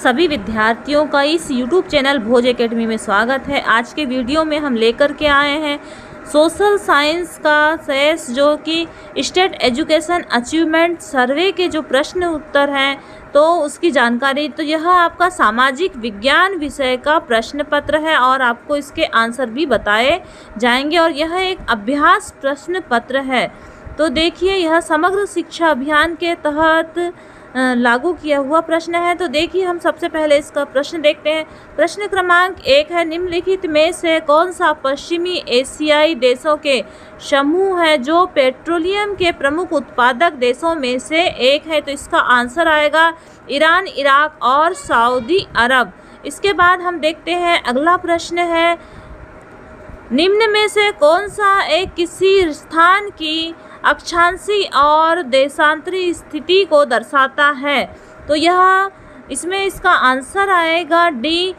सभी विद्यार्थियों का इस YouTube चैनल भोज एकेडमी में स्वागत है। आज के वीडियो में हम लेकर के आए हैं सोशल साइंस का सेस जो कि स्टेट एजुकेशन अचीवमेंट सर्वे के जो प्रश्न उत्तर हैं तो उसकी जानकारी। तो यह आपका सामाजिक विज्ञान विषय का प्रश्न पत्र है और आपको इसके आंसर भी बताए जाएंगे और यह एक अभ्यास प्रश्न पत्र है। तो देखिए, यह समग्र शिक्षा अभियान के तहत लागू किया हुआ प्रश्न है। तो देखिए, हम सबसे पहले इसका प्रश्न देखते हैं। प्रश्न क्रमांक 1 है, निम्नलिखित में से कौन सा पश्चिमी एशियाई देशों के समूह है जो पेट्रोलियम के प्रमुख उत्पादक देशों में से एक है? तो इसका आंसर आएगा ईरान, इराक और सऊदी अरब। इसके बाद हम देखते हैं अगला प्रश्न है, निम्न में से कौन सा एक किसी स्थान की अक्षांशीय और देशांतरी स्थिति को दर्शाता है? तो यह इसमें इसका आंसर आएगा डी,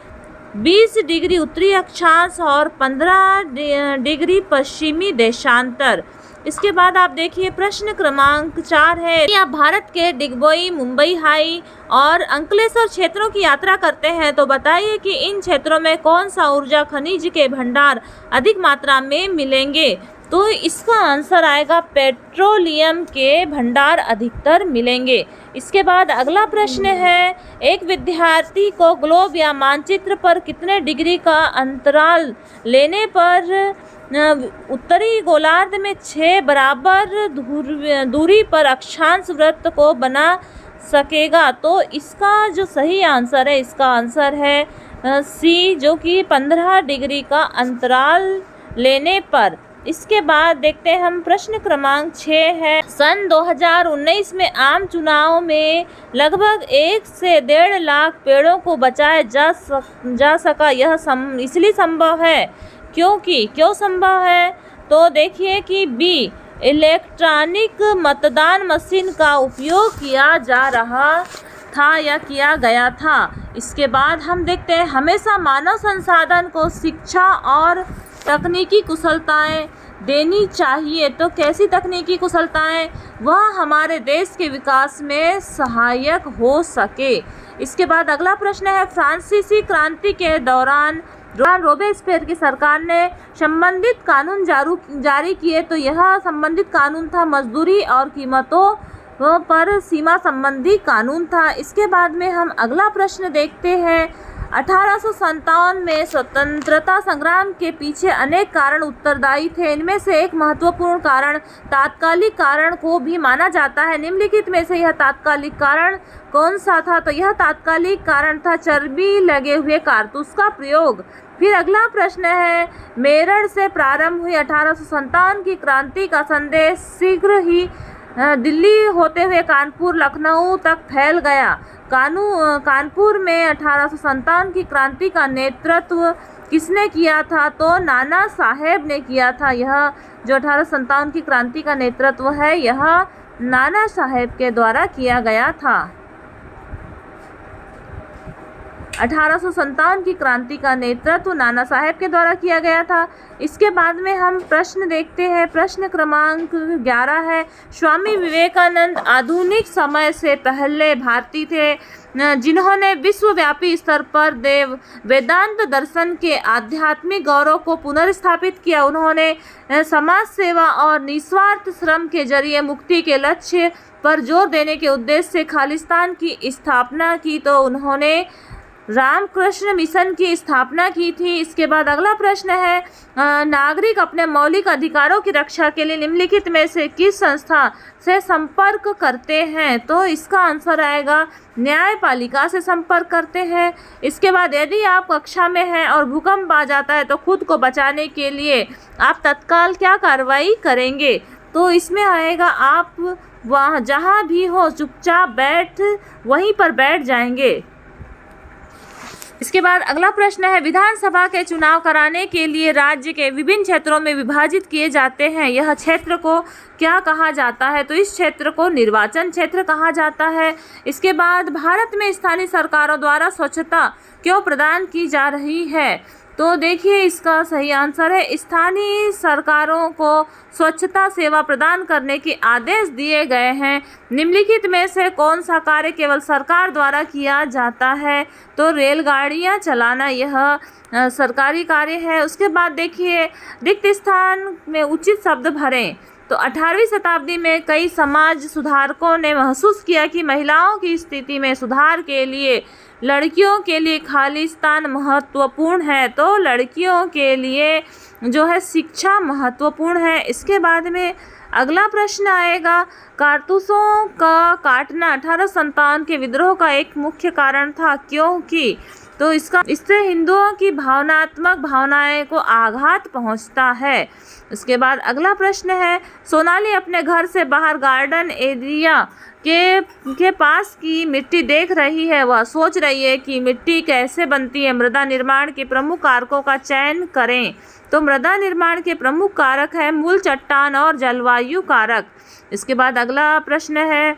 20 डिग्री उत्तरी अक्षांश और 15 डिग्री पश्चिमी देशांतर। इसके बाद आप देखिए प्रश्न क्रमांक 4 है, यदि आप भारत के डिगबोई, मुंबई हाई और अंकलेश्वर क्षेत्रों की यात्रा करते हैं तो बताइए कि इन क्षेत्रों में कौन सा ऊर्जा खनिज के भंडार अधिक मात्रा में मिलेंगे? तो इसका आंसर आएगा पेट्रोलियम के भंडार अधिकतर मिलेंगे। इसके बाद अगला प्रश्न है, एक विद्यार्थी को ग्लोब या मानचित्र पर कितने डिग्री का अंतराल लेने पर उत्तरी गोलार्ध में 6 बराबर दूरी पर अक्षांश वृत्त को बना सकेगा? तो इसका जो सही आंसर है, इसका आंसर है सी, जो कि 15 डिग्री का अंतराल लेने पर। इसके बाद देखते हैं हम प्रश्न क्रमांक 6 है, सन 2019 में आम चुनाव में लगभग 1 से 1.5 लाख पेड़ों को बचाया जा सका। यह इसलिए संभव है क्योंकि क्यों संभव है? तो देखिए कि बी, इलेक्ट्रॉनिक मतदान मशीन का उपयोग किया जा रहा था या किया गया था। इसके बाद हम देखते हैं, हमेशा मानव संसाधन को शिक्षा और तकनीकी कुशलताएं देनी चाहिए। तो कैसी तकनीकी कुशलताएं? वह हमारे देश के विकास में सहायक हो सके। इसके बाद अगला प्रश्न है, फ्रांसीसी क्रांति के दौरान रोबेस्पियर की सरकार ने संबंधित कानून जारी किए। तो यह संबंधित कानून था मजदूरी और कीमतों पर सीमा संबंधी कानून था। इसके बाद में हम अगला प्रश्न देखते हैं, 1857 में स्वतंत्रता संग्राम के पीछे अनेक कारण उत्तरदायी थे। इनमें से एक महत्वपूर्ण कारण तात्कालिक कारण को भी माना जाता है। निम्नलिखित में से यह तात्कालिक कारण कौन सा था? तो यह तात्कालिक कारण था चर्बी लगे हुए कारतूस का प्रयोग। फिर अगला प्रश्न है, मेरठ से प्रारंभ हुई 1857 की क्रांति का संदेश शीघ्र ही दिल्ली होते हुए कानपुर, लखनऊ तक फैल गया। कानपुर में 1857 की क्रांति का नेतृत्व किसने किया था? तो नाना साहेब ने किया था। यह जो 1857 की क्रांति का नेतृत्व है, यह नाना साहेब के द्वारा किया गया था। 1857 की क्रांति का नेतृत्व नाना साहेब के द्वारा किया गया था। इसके बाद में हम प्रश्न देखते हैं। प्रश्न क्रमांक 11 है, स्वामी विवेकानंद आधुनिक समय से पहले भारतीय थे जिन्होंने विश्वव्यापी स्तर पर वेदांत दर्शन के आध्यात्मिक गौरव को पुनर्स्थापित किया। उन्होंने समाज सेवा और निस्वार्थ श्रम के जरिए मुक्ति के लक्ष्य पर जोर देने के उद्देश्य से खालिस्तान की स्थापना की। तो उन्होंने रामकृष्ण मिशन की स्थापना की थी। इसके बाद अगला प्रश्न है, नागरिक अपने मौलिक अधिकारों की रक्षा के लिए निम्नलिखित में से किस संस्था से संपर्क करते हैं? तो इसका आंसर आएगा न्यायपालिका से संपर्क करते हैं। इसके बाद यदि आप कक्षा में हैं और भूकंप आ जाता है तो खुद को बचाने के लिए आप तत्काल क्या कार्रवाई करेंगे? तो इसमें आएगा आप वहाँ जहाँ भी हो चुपचाप वहीं पर बैठ जाएंगे। इसके बाद अगला प्रश्न है, विधानसभा के चुनाव कराने के लिए राज्य के विभिन्न क्षेत्रों में विभाजित किए जाते हैं। यह क्षेत्र को क्या कहा जाता है? तो इस क्षेत्र को निर्वाचन क्षेत्र कहा जाता है। इसके बाद भारत में स्थानीय सरकारों द्वारा स्वच्छता क्यों प्रदान की जा रही है? तो देखिए इसका सही आंसर है स्थानीय सरकारों को स्वच्छता सेवा प्रदान करने के आदेश दिए गए हैं। निम्नलिखित में से कौन सा कार्य केवल सरकार द्वारा किया जाता है? तो रेलगाड़ियां चलाना यह सरकारी कार्य है। उसके बाद देखिए रिक्त स्थान में उचित शब्द भरें। तो 18वीं शताब्दी में कई समाज सुधारकों ने महसूस किया कि महिलाओं की स्थिति में सुधार के लिए लड़कियों के लिए खाली स्थान महत्वपूर्ण है। तो लड़कियों के लिए जो है शिक्षा महत्वपूर्ण है। इसके बाद में अगला प्रश्न आएगा, कारतूसों का काटना 1857 के विद्रोह का एक मुख्य कारण था, क्योंकि तो इससे हिंदुओं की भावनात्मक भावनाएं को आघात पहुंचता है। उसके बाद अगला प्रश्न है, सोनाली अपने घर से बाहर गार्डन एरिया के पास की मिट्टी देख रही है। वह सोच रही है कि मिट्टी कैसे बनती है। मृदा निर्माण के प्रमुख कारकों का चयन करें। तो मृदा निर्माण के प्रमुख कारक है मूल चट्टान और जलवायु कारक। इसके बाद अगला प्रश्न है,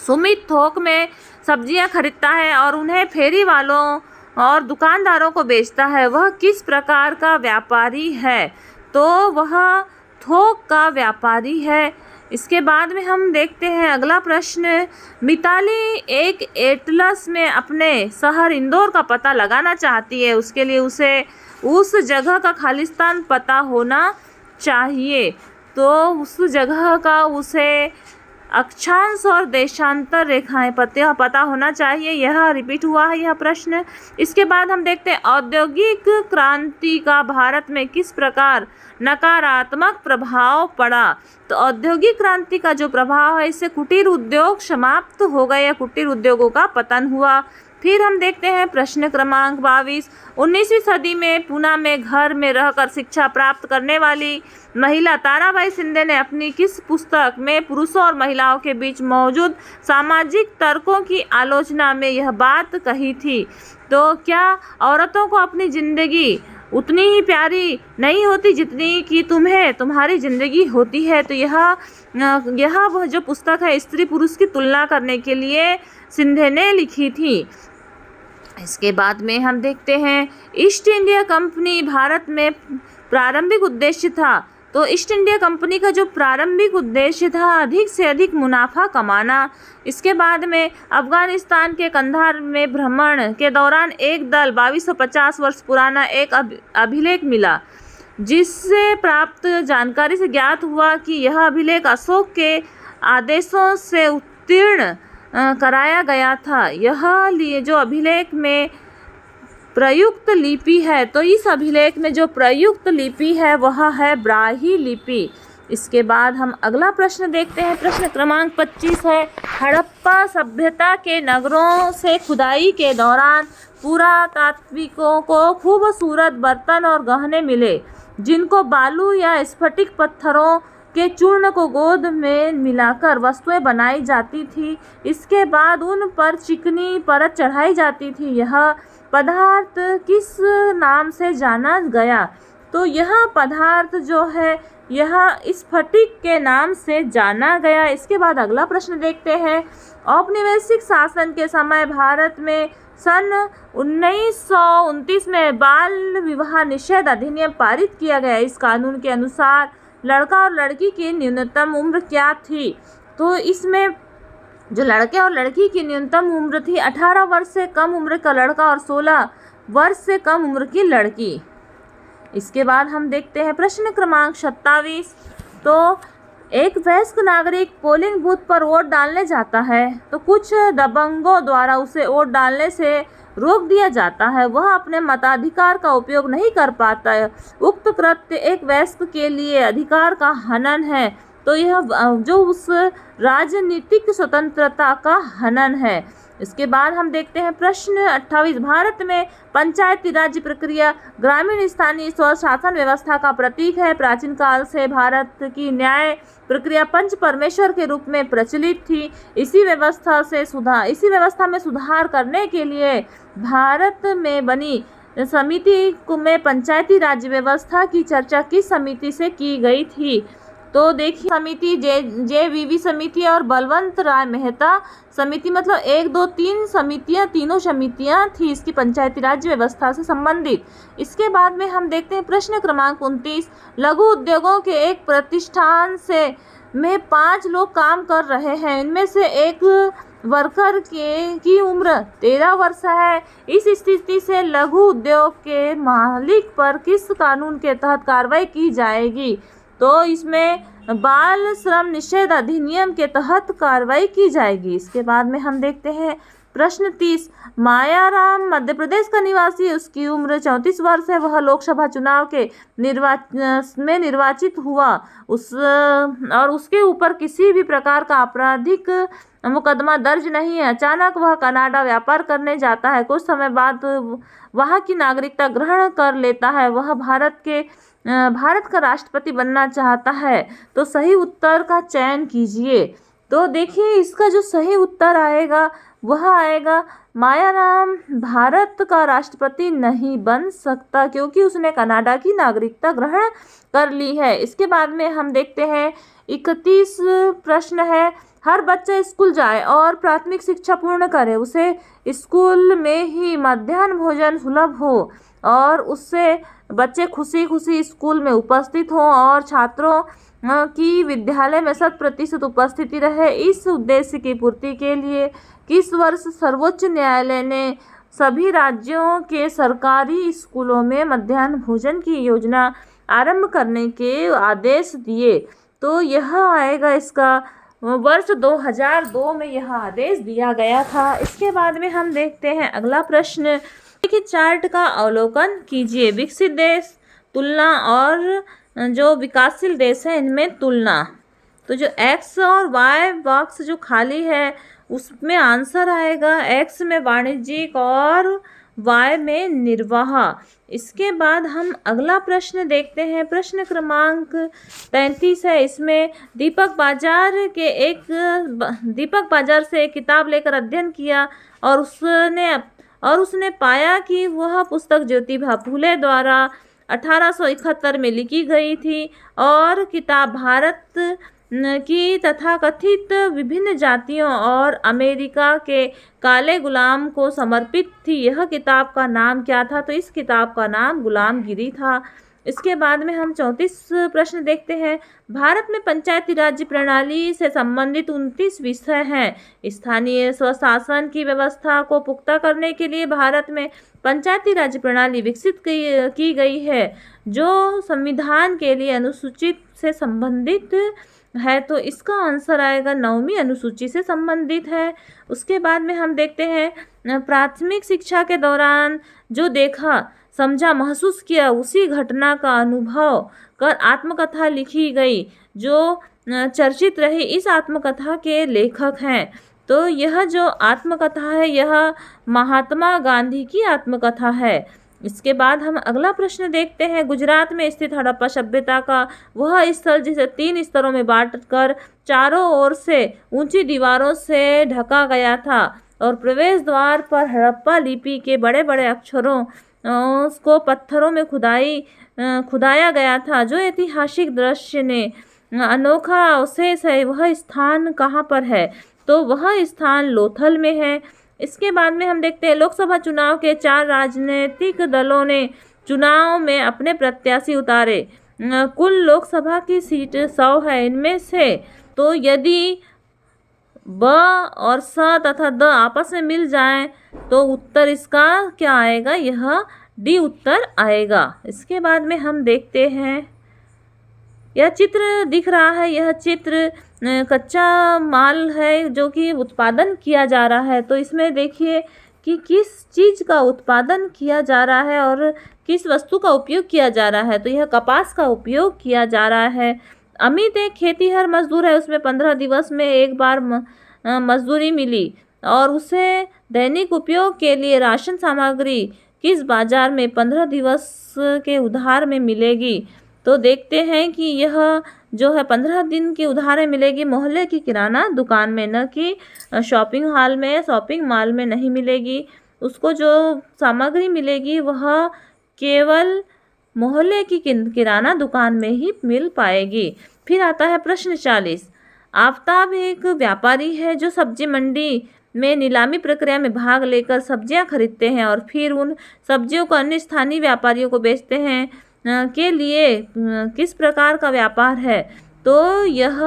सुमित थोक में सब्जियां खरीदता है और उन्हें फेरी वालों और दुकानदारों को बेचता है। वह किस प्रकार का व्यापारी है? तो वह थोक का व्यापारी है। इसके बाद में हम देखते हैं अगला प्रश्न, मिताली एक एटलस में अपने शहर इंदौर का पता लगाना चाहती है। उसके लिए उसे उस जगह का खालिस्तान पता होना चाहिए। तो उस जगह का उसे अक्षांश और देशांतर रेखाएं पता होना चाहिए। यह रिपीट हुआ है यह प्रश्न। इसके बाद हम देखते हैं औद्योगिक क्रांति का भारत में किस प्रकार नकारात्मक प्रभाव पड़ा। तो औद्योगिक क्रांति का जो प्रभाव है, इससे कुटीर उद्योग समाप्त हो गए या कुटीर उद्योगों का पतन हुआ। फिर हम देखते हैं प्रश्न क्रमांक 22, 19वीं सदी में पूना में घर में रहकर शिक्षा प्राप्त करने वाली महिला ताराबाई शिंदे ने अपनी किस पुस्तक में पुरुषों और महिलाओं के बीच मौजूद सामाजिक तर्कों की आलोचना में यह बात कही थी? तो क्या औरतों को अपनी जिंदगी उतनी ही प्यारी नहीं होती जितनी कि तुम्हें तुम्हारी जिंदगी होती है? तो यह वह जो पुस्तक है स्त्री पुरुष की तुलना करने के लिए शिंदे ने लिखी थी। इसके बाद में हम देखते हैं ईस्ट इंडिया कंपनी भारत में प्रारंभिक उद्देश्य था। तो ईस्ट इंडिया कंपनी का जो प्रारंभिक उद्देश्य था अधिक से अधिक मुनाफा कमाना। इसके बाद में अफगानिस्तान के कंधार में भ्रमण के दौरान एक दल 2250 वर्ष पुराना एक अभिलेख मिला, जिससे प्राप्त जानकारी से ज्ञात हुआ कि यह अभिलेख अशोक के आदेशों से उत्तीर्ण कराया गया था। यह जो अभिलेख में प्रयुक्त लिपि है, तो इस अभिलेख में जो प्रयुक्त लिपि है वह है ब्राही लिपि। इसके बाद हम अगला प्रश्न देखते हैं। प्रश्न क्रमांक 25 है, हड़प्पा सभ्यता के नगरों से खुदाई के दौरान पुरातात्विकों को खूबसूरत बर्तन और गहने मिले, जिनको बालू या स्फटिक पत्थरों के चूर्ण को गोद में मिलाकर वस्तुएं बनाई जाती थी। इसके बाद उन पर चिकनी परत चढ़ाई जाती थी। यह पदार्थ किस नाम से जाना गया? तो यह पदार्थ जो है यह स्फटिक के नाम से जाना गया। इसके बाद अगला प्रश्न देखते हैं। औपनिवेशिक शासन के समय भारत में सन 1929 में बाल विवाह निषेध अधिनियम पारित किया गया। इस कानून के अनुसार लड़का और लड़की की न्यूनतम उम्र क्या थी? तो इसमें जो लड़के और लड़की की न्यूनतम उम्र थी 18 वर्ष से कम उम्र का लड़का और 16 वर्ष से कम उम्र की लड़की। इसके बाद हम देखते हैं प्रश्न क्रमांक 27। तो एक वयस्क नागरिक पोलिंग बूथ पर वोट डालने जाता है, तो कुछ दबंगों द्वारा उसे वोट डालने से रोक दिया जाता है। वह अपने मताधिकार का उपयोग नहीं कर पाता है। उक्त कृत्य एक वयस्क के लिए अधिकार का हनन है। तो यह जो उस राजनीतिक स्वतंत्रता का हनन है। इसके बाद हम देखते हैं प्रश्न 28। भारत में पंचायती राज प्रक्रिया ग्रामीण स्थानीय स्वशासन व्यवस्था का प्रतीक है। प्राचीन काल से भारत की न्याय प्रक्रिया पंच परमेश्वर के रूप में प्रचलित थी। इसी व्यवस्था में सुधार करने के लिए भारत में बनी समिति में पंचायती राज व्यवस्था की चर्चा किस समिति से की गई थी? तो देखिए समिति JVV समिति और बलवंत राय मेहता समिति, मतलब 1, 2, 3 समितियां, तीनों समितियां थी इसकी पंचायती राज व्यवस्था से संबंधित। इसके बाद में हम देखते हैं प्रश्न क्रमांक 29, लघु उद्योगों के एक प्रतिष्ठान में 5 लोग काम कर रहे हैं। इनमें से एक वर्कर की उम्र 13 वर्ष है। इस स्थिति से लघु उद्योग के मालिक पर किस कानून के तहत कार्रवाई की जाएगी? तो इसमें बाल श्रम निषेध अधिनियम के तहत कार्रवाई की जाएगी। इसके बाद में हम देखते हैं प्रश्न 30, मायाराम मध्य प्रदेश का निवासी है, उसकी उम्र 34 वर्ष है, वह लोकसभा चुनाव के निर्वाचित हुआ, और उसके ऊपर किसी भी प्रकार का आपराधिक मुकदमा दर्ज नहीं है। अचानक वह कनाडा व्यापार करने जाता है, कुछ समय बाद वहाँ की नागरिकता ग्रहण कर लेता है, वह भारत का राष्ट्रपति बनना चाहता है। तो सही उत्तर का चयन कीजिए। तो देखिए इसका जो सही उत्तर आएगा वह आएगा मायाराम भारत का राष्ट्रपति नहीं बन सकता, क्योंकि उसने कनाडा की नागरिकता ग्रहण कर ली है। इसके बाद में हम देखते हैं 31 प्रश्न है, हर बच्चा स्कूल जाए और प्राथमिक शिक्षा पूर्ण करे, उसे स्कूल में ही मध्याह्न भोजन सुलभ हो और उससे बच्चे खुशी खुशी स्कूल में उपस्थित हों और छात्रों की विद्यालय में 100% उपस्थिति रहे। इस उद्देश्य की पूर्ति के लिए किस वर्ष सर्वोच्च न्यायालय ने सभी राज्यों के सरकारी स्कूलों में मध्याह्न भोजन की योजना आरंभ करने के आदेश दिए? तो यह आएगा, इसका वर्ष 2002 में यह आदेश दिया गया था। इसके बाद में हम देखते हैं अगला प्रश्न। देखिए चार्ट का अवलोकन कीजिए, विकसित देश तुलना और जो विकासशील देश है इनमें तुलना। तो जो X और Y बॉक्स जो खाली है उसमें आंसर आएगा X में वाणिज्यिक और Y में निर्वाह। इसके बाद हम अगला प्रश्न देखते हैं, प्रश्न क्रमांक 33 है। इसमें दीपक बाजार से एक किताब लेकर अध्ययन किया और उसने पाया कि वह पुस्तक ज्योतिबा फूले द्वारा 1871 में लिखी गई थी और किताब भारत की तथाकथित विभिन्न जातियों और अमेरिका के काले गुलाम को समर्पित थी। यह किताब का नाम क्या था? तो इस किताब का नाम गुलामगिरी था। इसके बाद में हम 34 प्रश्न देखते हैं। भारत में पंचायती राज प्रणाली से संबंधित 29 विषय हैं। स्थानीय स्वशासन की व्यवस्था को पुख्ता करने के लिए भारत में पंचायती राज प्रणाली विकसित की गई है, जो संविधान के लिए अनुसूचित से संबंधित है। तो इसका आंसर आएगा 9वीं अनुसूची से संबंधित है। उसके बाद में हम देखते हैं प्राथमिक शिक्षा के दौरान जो देखा, समझा, महसूस किया उसी घटना का अनुभव कर आत्मकथा लिखी गई, जो चर्चित रही। इस आत्मकथा के लेखक हैं। तो यह जो आत्मकथा है यह महात्मा गांधी की आत्मकथा है। इसके बाद हम अगला प्रश्न देखते हैं। गुजरात में स्थित हड़प्पा सभ्यता का वह स्थल जिसे 3 स्तरों में बांटकर चारों ओर से ऊंची दीवारों से ढका गया था और प्रवेश द्वार पर हड़प्पा लिपि के बड़े बड़े अक्षरों उसको पत्थरों में खुदाया गया था, जो ऐतिहासिक दृश्य ने अनोखा अवशेष है। वह स्थान कहाँ पर है? तो वह स्थान लोथल में है। इसके बाद में हम देखते हैं लोकसभा चुनाव के 4 राजनीतिक दलों ने चुनाव में अपने प्रत्याशी उतारे। कुल लोकसभा की सीट 100 है। इनमें से तो यदि ब और स तथा द आपस में मिल जाएं तो उत्तर इसका क्या आएगा? यह डी उत्तर आएगा। इसके बाद में हम देखते हैं, यह चित्र दिख रहा है, यह चित्र कच्चा माल है जो कि उत्पादन किया जा रहा है। तो इसमें देखिए कि किस चीज़ का उत्पादन किया जा रहा है और किस वस्तु का उपयोग किया जा रहा है। तो यह कपास का उपयोग किया जा रहा है। अमित एक खेतीहर मजदूर है, उसमें 15 दिवस में एक बार मजदूरी मिली और उसे दैनिक उपयोग के लिए राशन सामग्री किस बाजार में 15 दिवस के उधार में मिलेगी? तो देखते हैं कि यह जो है 15 दिन की उधार मिलेगी मोहल्ले की किराना दुकान में, न कि शॉपिंग मॉल में नहीं मिलेगी। उसको जो सामग्री मिलेगी वह केवल मोहल्ले की किराना दुकान में ही मिल पाएगी। फिर आता है प्रश्न 40। आफताब एक व्यापारी है जो सब्जी मंडी में नीलामी प्रक्रिया में भाग लेकर सब्जियां खरीदते हैं और फिर उन सब्जियों को अन्य स्थानीय व्यापारियों को बेचते हैं। के लिए किस प्रकार का व्यापार है? तो यह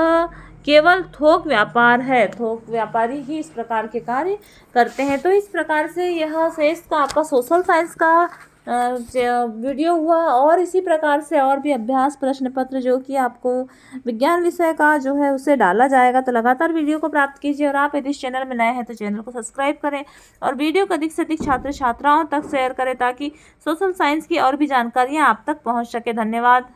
केवल थोक व्यापार है। थोक व्यापारी ही इस प्रकार के कार्य करते हैं। तो इस प्रकार से यह शेष का आपका सोशल साइंस का वीडियो हुआ। और इसी प्रकार से और भी अभ्यास प्रश्न पत्र जो कि आपको विज्ञान विषय का जो है उसे डाला जाएगा। तो लगातार वीडियो को प्राप्त कीजिए और आप यदि इस चैनल में नए हैं तो चैनल को सब्सक्राइब करें और वीडियो को अधिक से अधिक छात्र छात्राओं तक शेयर करें ताकि सोशल साइंस की और भी जानकारियाँ आप तक पहुँच सके। धन्यवाद।